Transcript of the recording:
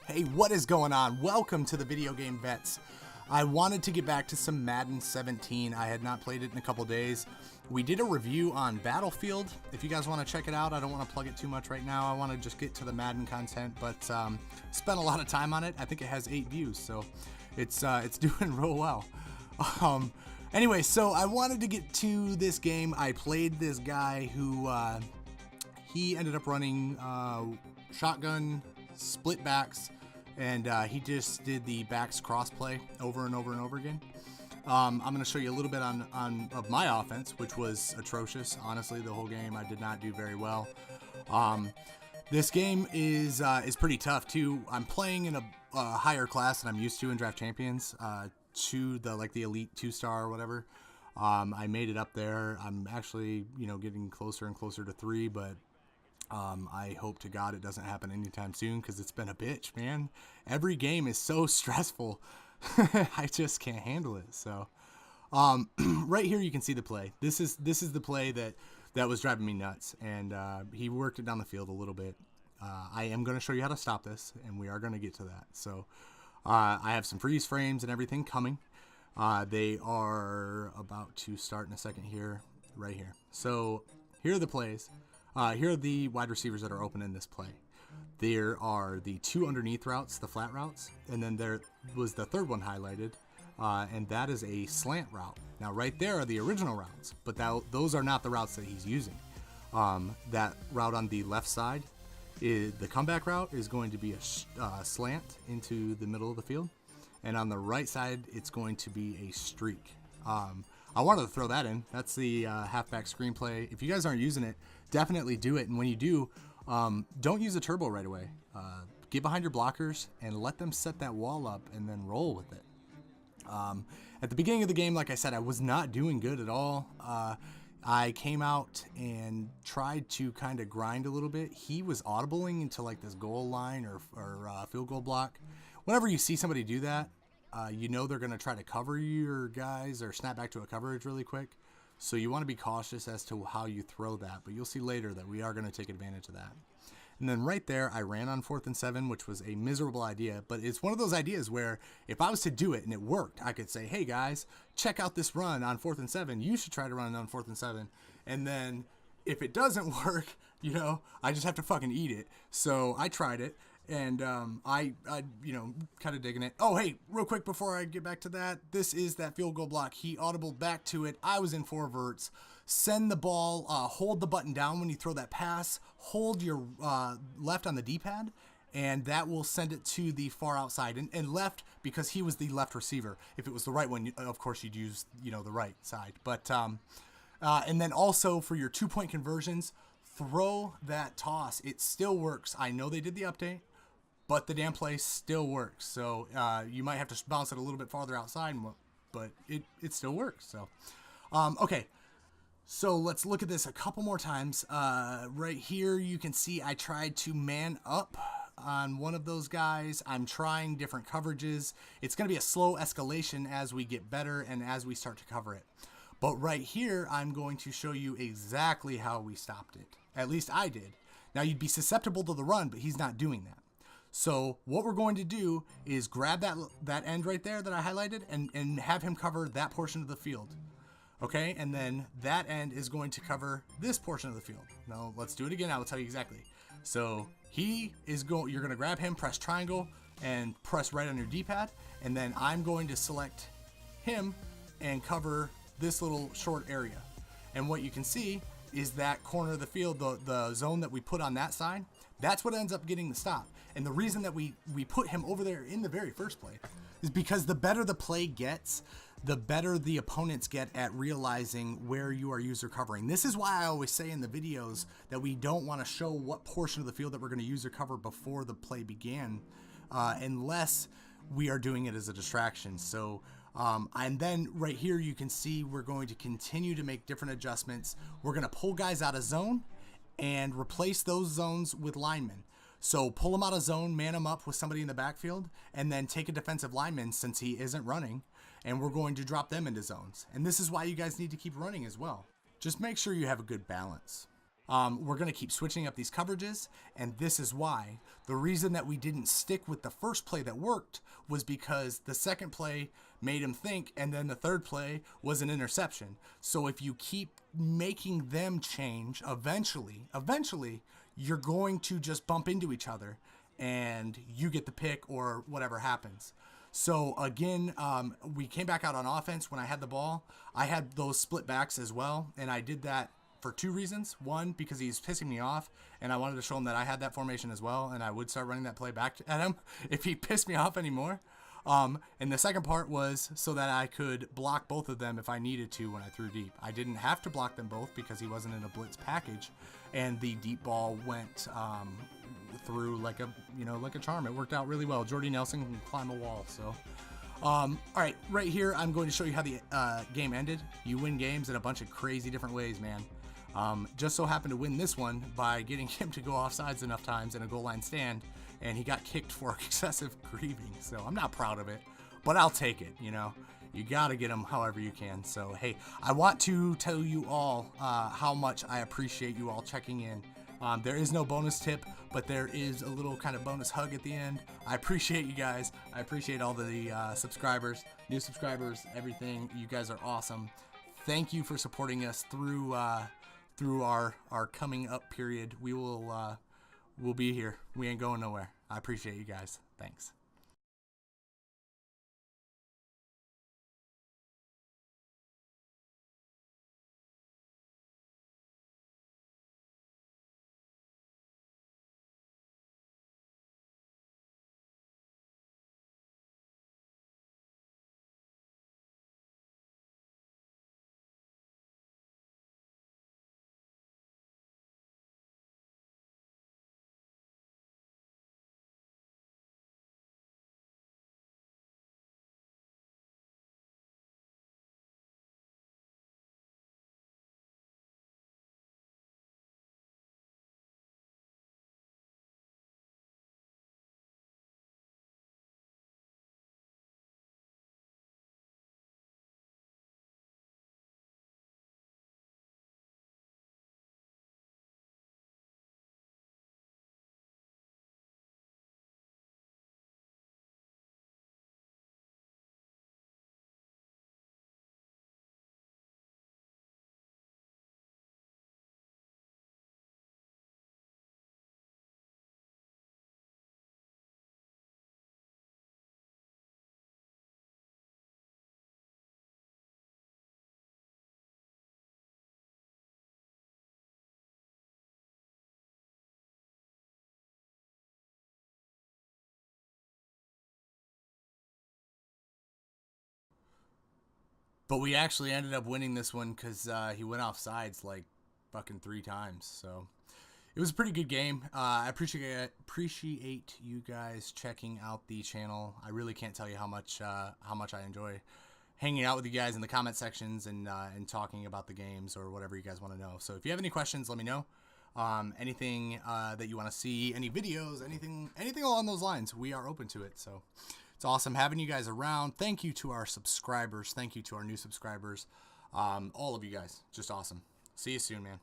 Hey, what is going on? Welcome to the Video Game Vets. I wanted to get back to some Madden 17. I had not played it in a couple days. We did a review on Battlefield. If you guys want to check it out, I don't want to plug it too much right now. I want to just get to the Madden content, but spent a lot of time on it. I think it has 8 views, so it's doing real well. Anyway, so I wanted to get to this game. I played this guy who he ended up running shotgun split backs, and he just did the backs crossplay over and over and over again. I'm going to show you a little bit of my offense, which was atrocious. Honestly, the whole game I did not do very well. This game is pretty tough too. I'm playing in a higher class than I'm used to in Draft Champions, to the elite 2-star or whatever. I made it up there. I'm actually getting closer and closer to 3, but I hope to God it doesn't happen anytime soon, because it's been a bitch, man. Every game is so stressful. I just can't handle it. So right here you can see the play. This is the play that was driving me nuts, and he worked it down the field a little bit. I am going to show you how to stop this, and we are going to get to that. So I have some freeze frames and everything coming. They are about to start in a second here, right here. So here are the plays. Here are the wide receivers that are open in this play. There are the 2 underneath routes, the flat routes, and then there was the third one highlighted, and that is a slant route. Now right there are the original routes, but those are not the routes that he's using. That route on the left side, the comeback route, is going to be a slant into the middle of the field, and on the right side it's going to be a streak. I wanted to throw that in. That's the halfback screenplay. If you guys aren't using it, definitely do it. And when you do, don't use a turbo right away. Get behind your blockers and let them set that wall up, and then roll with it. At the beginning of the game, like I said, I was not doing good at all. I came out and tried to kind of grind a little bit. He was audibling into this goal line or field goal block. Whenever you see somebody do that, they're going to try to cover your guys or snap back to a coverage really quick. So you want to be cautious as to how you throw that. But you'll see later that we are going to take advantage of that. And then right there, I ran on 4th and 7, which was a miserable idea. But it's one of those ideas where if I was to do it and it worked, I could say, hey guys, check out this run on 4th and 7. You should try to run it on 4th and 7. And then if it doesn't work, I just have to fucking eat it. So I tried it. And I kind of digging it. Oh, hey, real quick before I get back to that, this is that field goal block. He audibled back to it. I was in 4 verts. Send the ball, hold the button down when you throw that pass. Hold your left on the D-pad, and that will send it to the far outside. And left, because he was the left receiver. If it was the right one, of course, you'd use, the right side. But and then also for your 2-point conversions, throw that toss. It still works. I know they did the update, but the damn play still works. So you might have to bounce it a little bit farther outside, but it still works. So, okay. So let's look at this a couple more times. Right here, you can see I tried to man up on one of those guys. I'm trying different coverages. It's going to be a slow escalation as we get better and as we start to cover it. But right here, I'm going to show you exactly how we stopped it. At least I did. Now, you'd be susceptible to the run, but he's not doing that. So what we're going to do is grab that end right there that I highlighted and have him cover that portion of the field. Okay, and then that end is going to cover this portion of the field. Now, let's do it again. I will tell you exactly. So you're going to grab him, press triangle, and press right on your D-pad. And then I'm going to select him and cover this little short area. And what you can see is that corner of the field, the zone that we put on that side, that's what ends up getting the stop. And the reason that we put him over there in the very first play is because the better the play gets, the better the opponents get at realizing where you are user covering. This is why I always say in the videos that we don't want to show what portion of the field that we're going to user cover before the play began, unless we are doing it as a distraction. So and then right here you can see we're going to continue to make different adjustments. We're going to pull guys out of zone and replace those zones with linemen. So pull them out of zone, man them up with somebody in the backfield, and then take a defensive lineman since he isn't running, and we're going to drop them into zones. And this is why you guys need to keep running as well. Just make sure you have a good balance. We're going to keep switching up these coverages, and this is why. The reason that we didn't stick with the first play that worked was because the second play made him think, and then the third play was an interception. So if you keep making them change, eventually, you're going to just bump into each other, and you get the pick or whatever happens. So again, we came back out on offense when I had the ball. I had those split backs as well, and I did that for two reasons. One, because he's pissing me off, and I wanted to show him that I had that formation as well, and I would start running that play back at him if he pissed me off anymore. And the second part was so that I could block both of them if I needed to when I threw deep. I didn't have to block them both because he wasn't in a blitz package, and the deep ball went through like a charm. It worked out really well. Jordy Nelson can climb a wall. So all right, right here I'm going to show you how the game ended. You win games in a bunch of crazy different ways, man. Just so happened to win this one by getting him to go offsides enough times in a goal line stand, and he got kicked for excessive grieving. So I'm not proud of it, but I'll take it. You gotta get him however you can. So hey, I want to tell you all how much I appreciate you all checking in. There is no bonus tip, but there is a little kind of bonus hug at the end. I appreciate you guys. I appreciate all the subscribers, new subscribers, everything. You guys are awesome. Thank you for supporting us through our coming up period. We'll be here. We ain't going nowhere. I appreciate you guys. Thanks. But we actually ended up winning this one because he went off sides like fucking 3 times. So it was a pretty good game. I appreciate you guys checking out the channel. I really can't tell you how much I enjoy hanging out with you guys in the comment sections and talking about the games or whatever you guys want to know. So if you have any questions, let me know. Anything that you want to see, any videos, anything along those lines, we are open to it. So it's awesome having you guys around. Thank you to our subscribers. Thank you to our new subscribers. All of you guys, just awesome. See you soon, man.